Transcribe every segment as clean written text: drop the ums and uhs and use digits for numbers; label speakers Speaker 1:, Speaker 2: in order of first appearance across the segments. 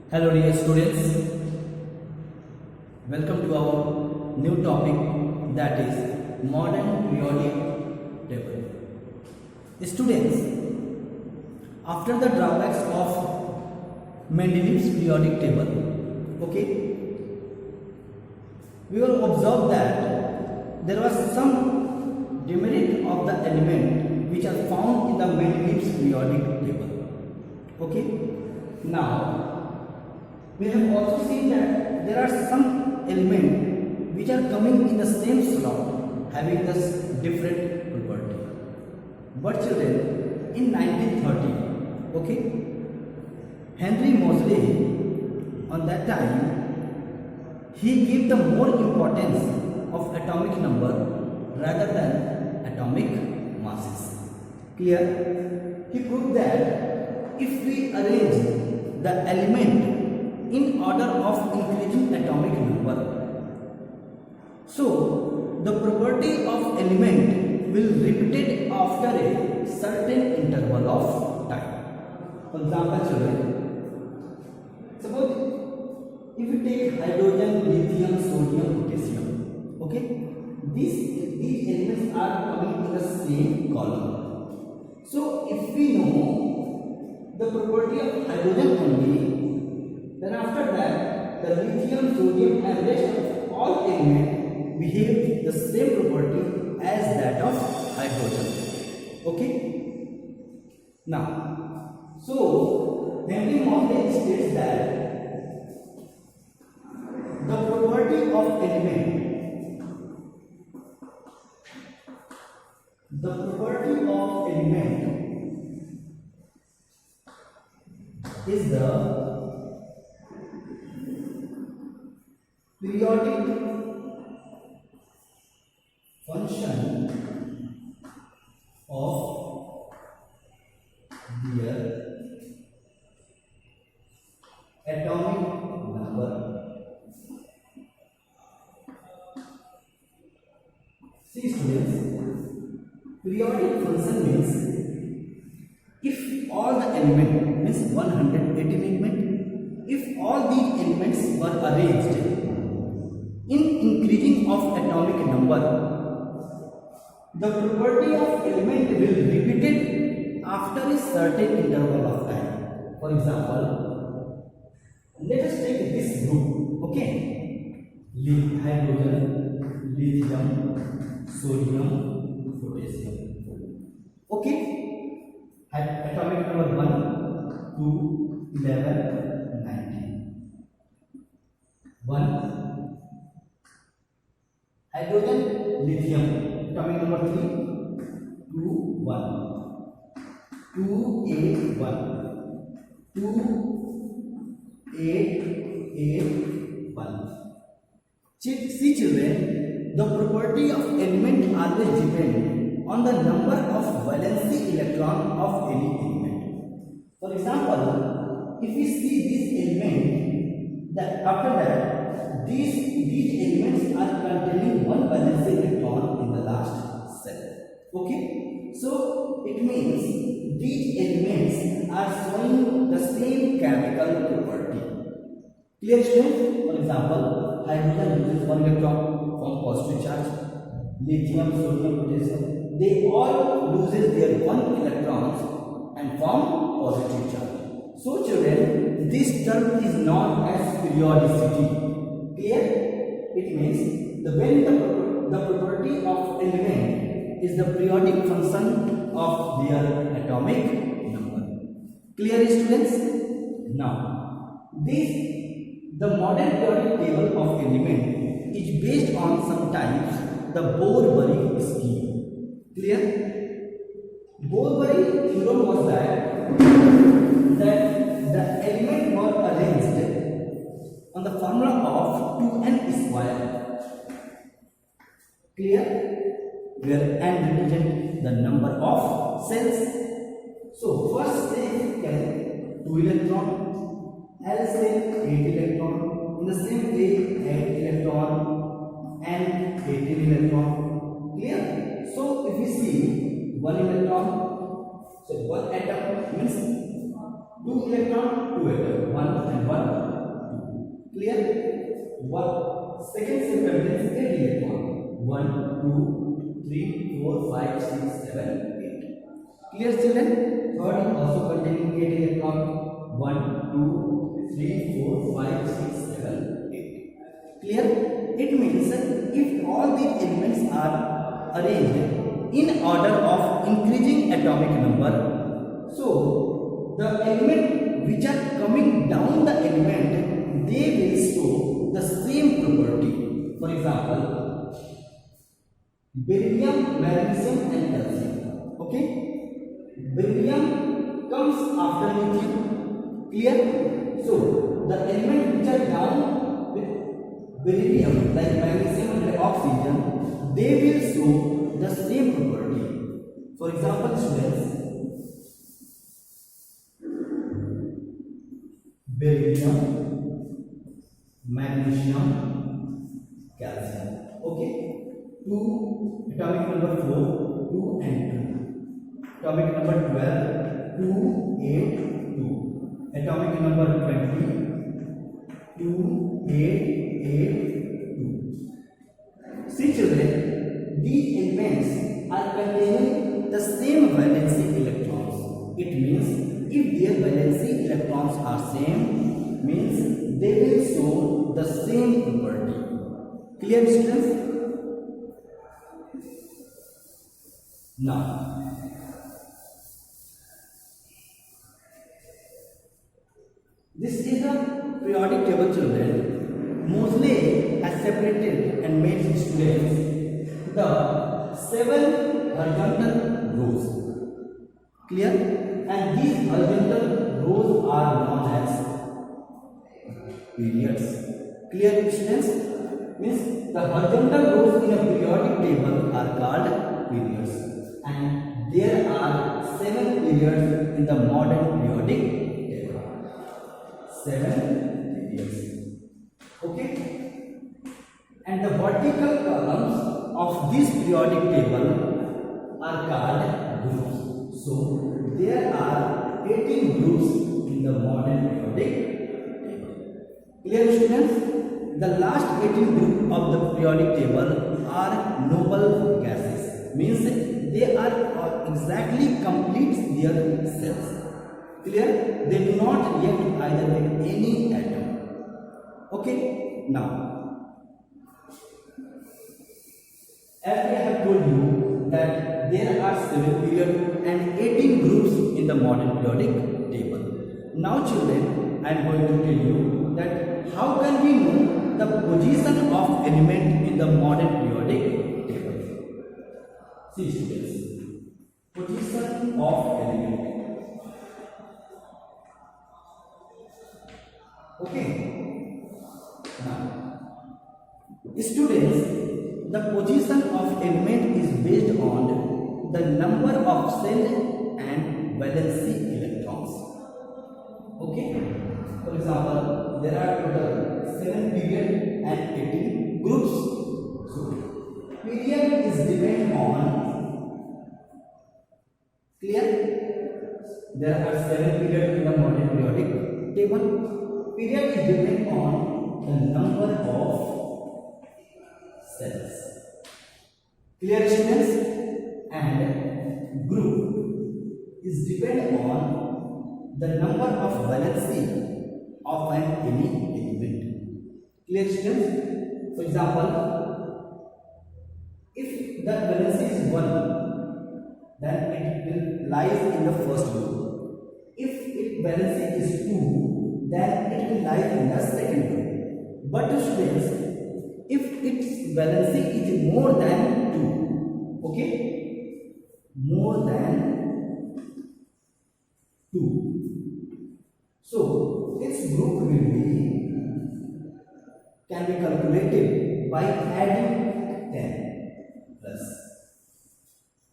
Speaker 1: Hello dear students, welcome to our new topic, that is modern periodic table. Students, after the drawbacks of Mendeleev's periodic table, we will observe that there was some demerit of the element which are found in the Mendeleev's periodic table. Now we have also seen that there are some elements which are coming in the same slot having this different property. But children, in 1930, Henry Moseley, on that time, he gave the more importance of atomic number rather than atomic masses. Clear? He proved that if we arrange the element in order of increasing atomic number, so the property of element will repeated after a certain interval of time. For example, children, suppose if we take hydrogen, lithium, sodium, potassium, these elements are coming in the same column. So if we know the property of hydrogen only, then after that, the lithium, sodium and rest of all elements behave the same property as that of hydrogen. Now, so Henry Moseley states that the property of element is the periodic function of their atomic number. See students, periodic function means if all the element means 118 element, if all these elements were arranged in increasing of atomic number, the property of element will repeated after a certain interval of time. For example, let us take this group, hydrogen, lithium, sodium, potassium. Atomic number 1, 2, 11, 19. 1. Hydrogen, lithium, atomic number 3, 2, 1, 2, 8, 1, 2, 8, 8, 1. See children, the property of element always depends on the number of valency electron of any element. For example, if we see this element, that after that, these elements are containing one valence electron in the last cell. So it means these elements are showing the same chemical property. Clear students? For example, hydrogen loses one electron from positive charge, lithium, sodium, potassium, they all loses their one electrons and form positive charge. So children, this term is known as periodicity. Clear? It means when the property of element is the periodic function of their atomic number. Clear students? Now, the modern periodic table of element is based on sometimes the Bohr-Bury scheme. Clear? Bohr-Bury theorem was that the elements were arranged on the formula of 2n square. Clear? Where n represents the number of cells. So first say 2 electron, L say 8 electron, in the same way 8 electron and 18 electron. Clear? So if we see 1 electron, so 1 atom means 2 electron, 2 atom, 1 and 1, 2. Clear? Second cell contains 8 electron. 1, 2, 3, 4, 5, 6, 7, 8. Clear children? Third is also containing 8 electron. 1, 2, 3, 4, 5, 6, 7, 8. Clear? It means if all these elements are arranged in order of increasing atomic number, so the element which are coming down the element, they will show the same property. For example, beryllium, magnesium and calcium. Okay? Beryllium comes after lithium. Clear? So the element which are down with beryllium like magnesium and oxygen, they will show the same property. For example, students, beryllium, magnesium, calcium. Okay? 2, atomic number 4, 2 and 2. Atomic number 12, 2, 8, 2. Atomic number 20, 2, 8, 8, 2. See children, these elements are containing the same valency electrons. It means if their valency electrons are same, means they will show the same property. Clear students? Now, this is a periodic table children. Moseley has separated and made students the 7 horizontal rows. Clear? And these horizontal rows are known as periods. Clear students? Means the horizontal rows in a periodic table are called periods. And there are 7 periods in the modern periodic table. 7 periods. Okay? And the vertical columns of this periodic table are called groups. So there are 18 groups in the modern periodic table. Clear students? The last 18 group of the periodic table are noble gases. Means they are exactly complete their cells. Clear? They do not react either with any atom. Okay? Now, as I have told you that there are 7 periods and 18 groups in the modern periodic table. Now children, I am going to tell you that how can we know the position of element in the modern periodic table. See students, position of element. Okay. Now, students, the position of element is based on the number of cell and valency electrons. Okay. For example, there are total 7 period and 18 groups. So, period is depend on, clear? There are 7 periods in the modern periodic table. Period is depend on the number of cells. Clear students? And group is depend on the number of valency of any element. Clear students? For example, if the valency is 1, then it will lies in the first group. If its valency is 2, then it will lie in the second group. But students, if its valency is more than 2, okay, more than 2, so its group will be, can be calculated by adding 10 plus.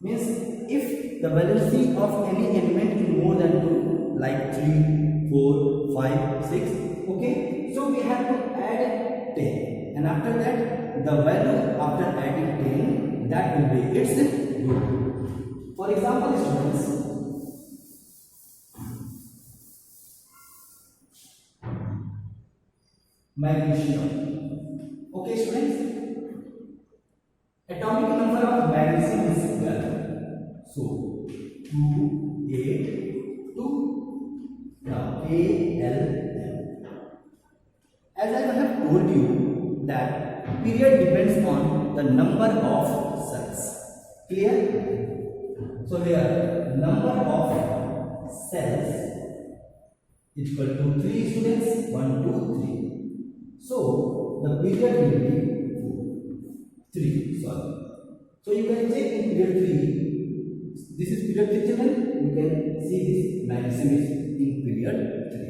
Speaker 1: Means if the valency of any element is more than 2, like 3, 4, 5, 6, okay, so we have to add 10, and after that the value after adding 10, that will be its group. For example students, magnesium. Okay, students. Atomic number of magnesium is 12. So 2, 8, 2. Now KLM. As I have told you that period depends on the number of cells. Clear? So here number of cells is equal to 3 students. 1, 2, 3. So the period will be 3. Sorry. So you can check in period 3. This is period 3 children. You can see this magnesium is in period 3.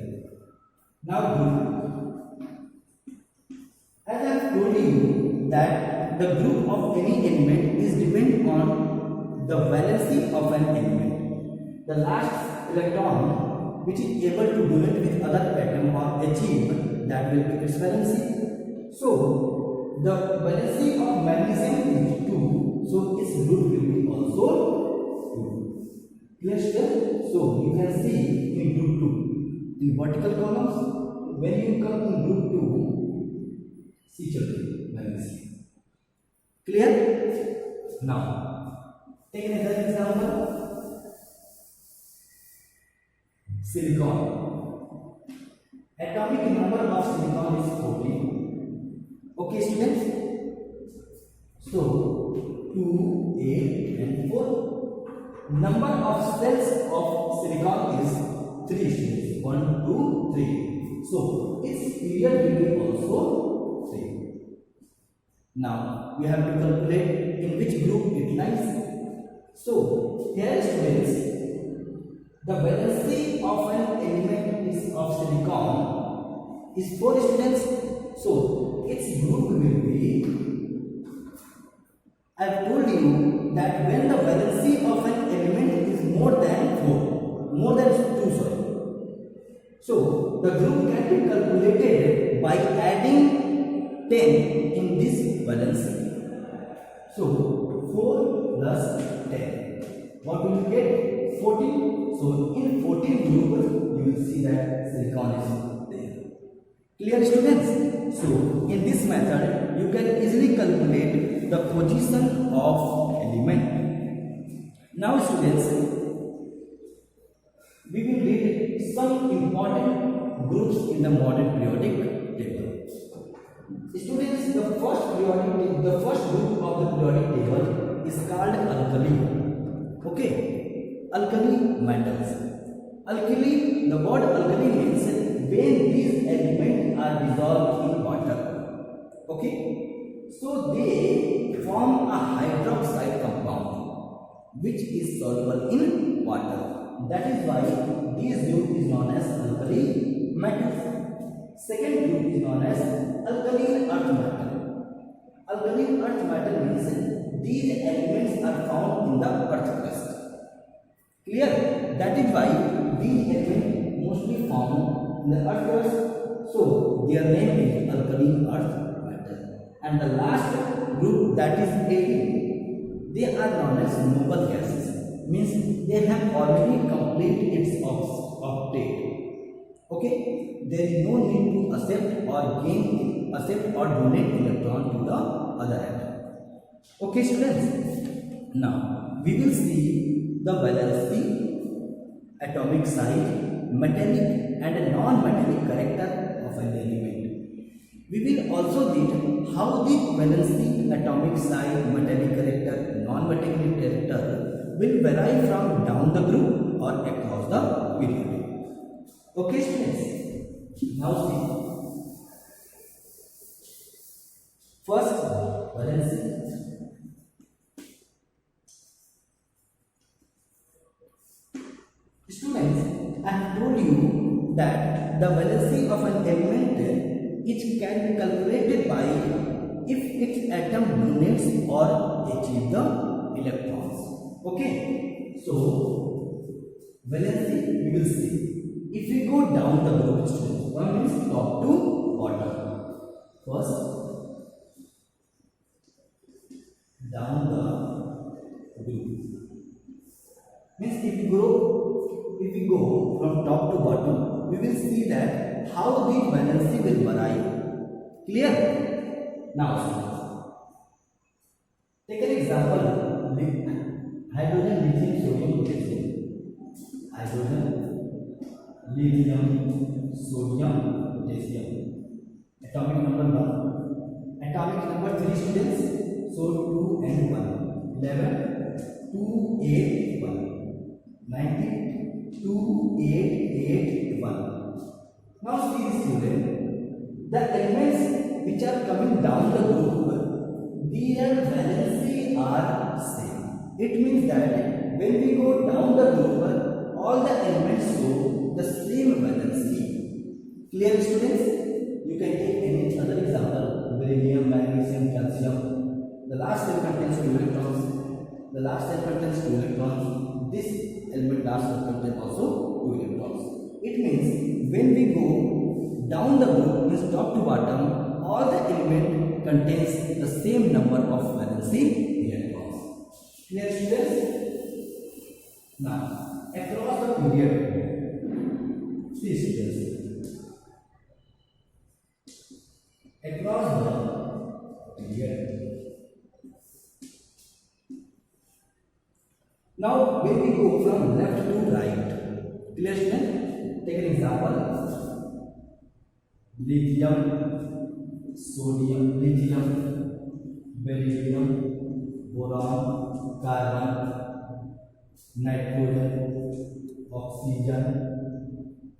Speaker 1: Now as I have told you that the group of any element is depend on the valency of an element. The last electron which is able to donate with other atom or achieve, that will be its valency. So the valency of magnesium is 2, so its group will be also 2. Clear step? So you can see in group 2 in vertical columns. When you come in group 2, see children, magnesium. Clear? Now take another example. Silicon. Atomic number of silicon is 14. Okay, students. So 2, 8, and 4. Number of cells of silicon is 3 students. 1, 2, 3. So its period will be also 3. Now we have to calculate in which group it lies. So here students, the valency of an element is of silicon is 4 students. So its group will be, I have told you that when the valency of an element is more than 2, sorry. So the group can be calculated by adding 10 in this valency. So 4 plus 10. What will you get? 14. So in 14 group you will see that silicon is there. Clear students? So in this method you can easily calculate the position of element. Now students, we will read some important groups in the modern periodic table. Students, the first group of the periodic table is called alkali. Okay, alkali metals. Alkali, the word alkali means when these elements are dissolved in water. Okay, so they form a hydroxide compound which is soluble in water. That is why this group is known as alkali metals. Second group is known as alkaline earth metal. Alkaline earth metal means these elements are found in the earth crust. Clear? That is why these elements mostly found in the earth crust. So their name is alkaline earth metal. And the last group, that is A, they are known as noble gases. Means they have already completed its octet. Okay, there is no need to accept or donate electron to the other atom. Okay, students. Now we will see the valency, atomic size, metallic and non-metallic character of an element. We will also read how the valency, atomic size, metallic character, non-metallic character will vary from down the group or across the period. Okay, students. Now see. First, valency. Students, I have told you that the valency of an element it can be calculated by if its atom donates or achieves the electrons. Okay, so valency we will see. If we go down the group, students, one means top to bottom. First, down the group. Means if we go from top to bottom, we will see that how the valency will vary Clear? Now students, take an example. Hydrogen, lithium, sodium, potassium. Hydrogen, lithium, sodium, potassium. Atomic number 1. Atomic number 3 students. So 2 and 1. 11, 2, 8, 1. 19, 2, 8, 8, 1. Now see student, the elements which are coming down the group, their valency are same. It means that when we go down the group, all the elements show the same valency. Clear students? You can take any other example, beryllium, magnesium, calcium. The last cell contains 2 electrons. The last cell contains 2 electrons. This element last cell contains also 2 electrons. It means when we go down the group, means top to bottom, all the element contains the same number of valency electrons. Clear students? Now, across the period, see students, across the period. Now, when we go from left to right, clear students? Take an example. Lithium, sodium, lithium, beryllium, boron, carbon, nitrogen, oxygen,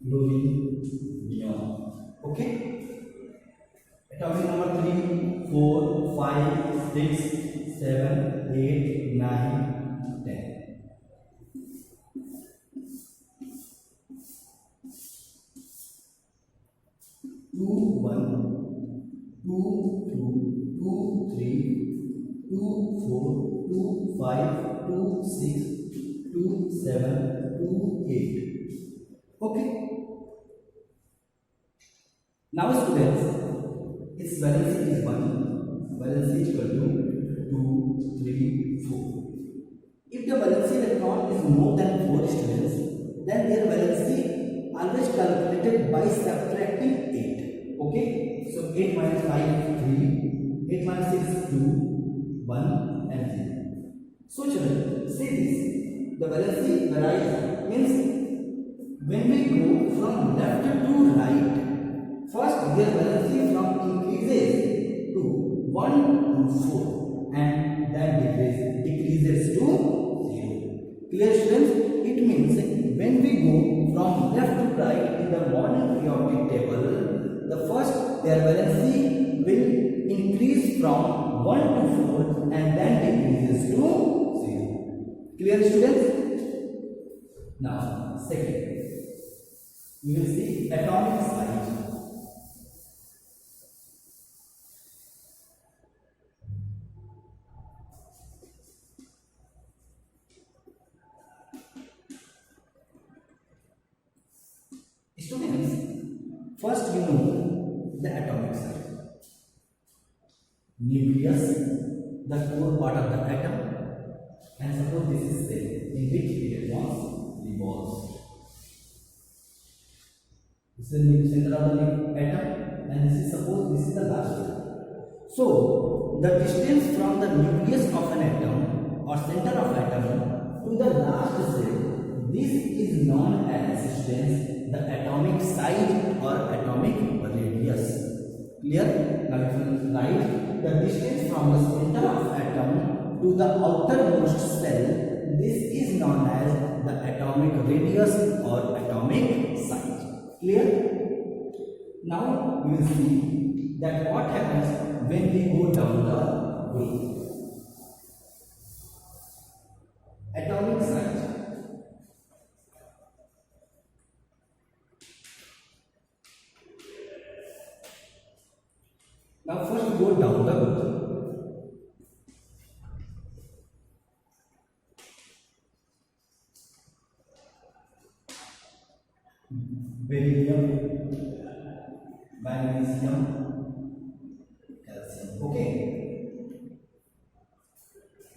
Speaker 1: fluorine, neon. Okay? Atomic number 3, 4, 5, 6, 7, 8, 9, 10. 2, 1, 2, 2, 2, 3, 2, 4, 2, 5, 2, 6, 2, 7, 2, 8. Okay. Now students, its valency is 1. Valency is equal to 2, 3, 4. If the valency electron is more than 4 students, then their valency always calculated by subtracting 8. Okay, so 8 minus 5 is 3, 8 minus 6 is 2, 1 and 0. So children, see this, the valency varies, means when we go from left to right, first their valency from increases to 1 to 4 and then decreases to 0. Clear students? It means when we go from left to right in the morning periodic table, the first their valency will increase from 1 to 4 and then decreases to 0. Clear students? Now second, we will see atomic size. Students, first we know the atomic size. Nucleus, the core part of the atom, and suppose this is cell in which electrons revolves. This is the center of the atom, and this is suppose this is the last cell. So the distance from the nucleus of an atom or center of atom to the last cell, this is known as students the atomic size or atomic radius. Clear? Now if you write the distance from the center of atom to the outermost cell, this is known as the atomic radius or atomic size. Clear? Now we will see that what happens when we go down the group. Atomic size. Now first go down the group. Beryllium, magnesium, calcium. Okay.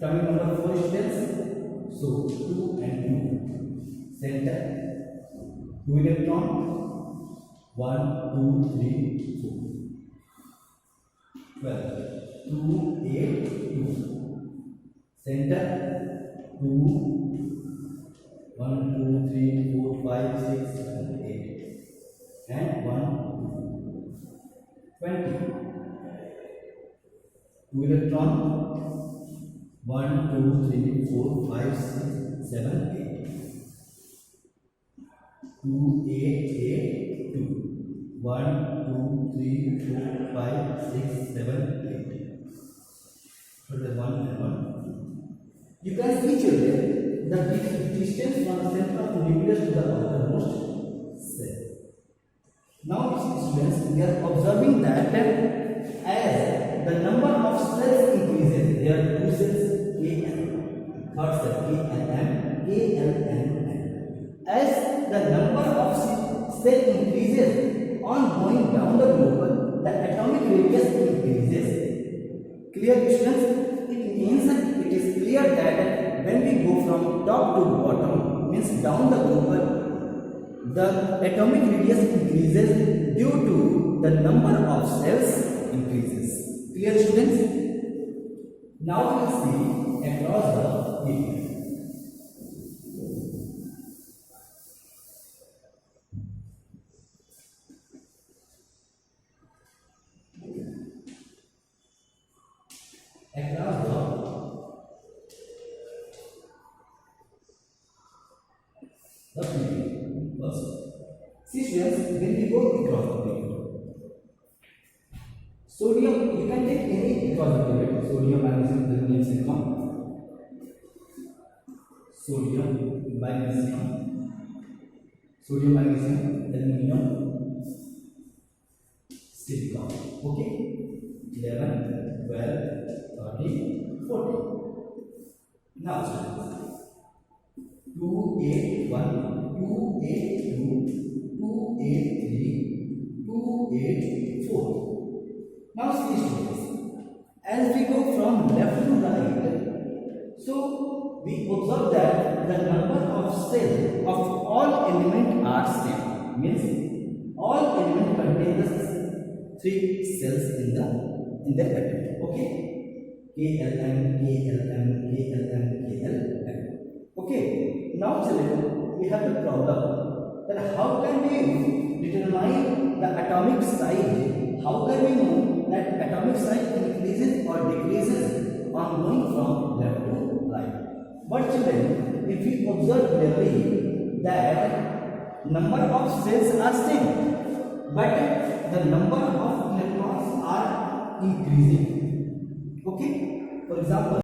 Speaker 1: Coming number 4 students. So 2 and 2. Center. 2 electron. 1, 2, 3, 4. 12. 2, 8, 2. Center 2, 1, 2, 3, 4, 5, 6, 7, 8. And 1, 2. 20. 2 electron. 1, 2, 3, 4, 5, 6, 7, 8. 2, 8, 8, 2. 1, 2, 3, 4, 5, 6, 7, 8. So the 1 and 1. You can see children the distance from the center of the nucleus to the outermost cell. Now students, we are observing that as the number of cells increases, there are two cells K and third cell K and M, K, L and M. As the number of cells increases on going down the global, the atomic radius increases. Clear students? It means it is clear that when we go from top to bottom, means down the global, the atomic radius increases due to the number of cells increases. Clear students? Now we will see across the figure. Across the figure. First, see students, when we go across the figure, sodium, you can take any across the figure. Sodium, magnesium, aluminum, silicon. Sodium, magnesium, sodium, magnesium, aluminum, silicon. Okay? 11, 12, 13, 14. Now, 2, 8, 1, 2, 8, 2, 2, 8, 3, 2, 8, 4. Now, see students, as we go from left to right, so we observe that the number of cells of all elements are same. Means all elements contain the 3 cells in the atom. Okay? KLM, KLM, KLM, KLM. Okay? Now children, we have a problem that how can we determine the atomic size? How can we know that atomic size increases or decreases on going from left to right? But children, if we observe clearly that number of cells are same, but the number of electrons are increasing. Okay? For example,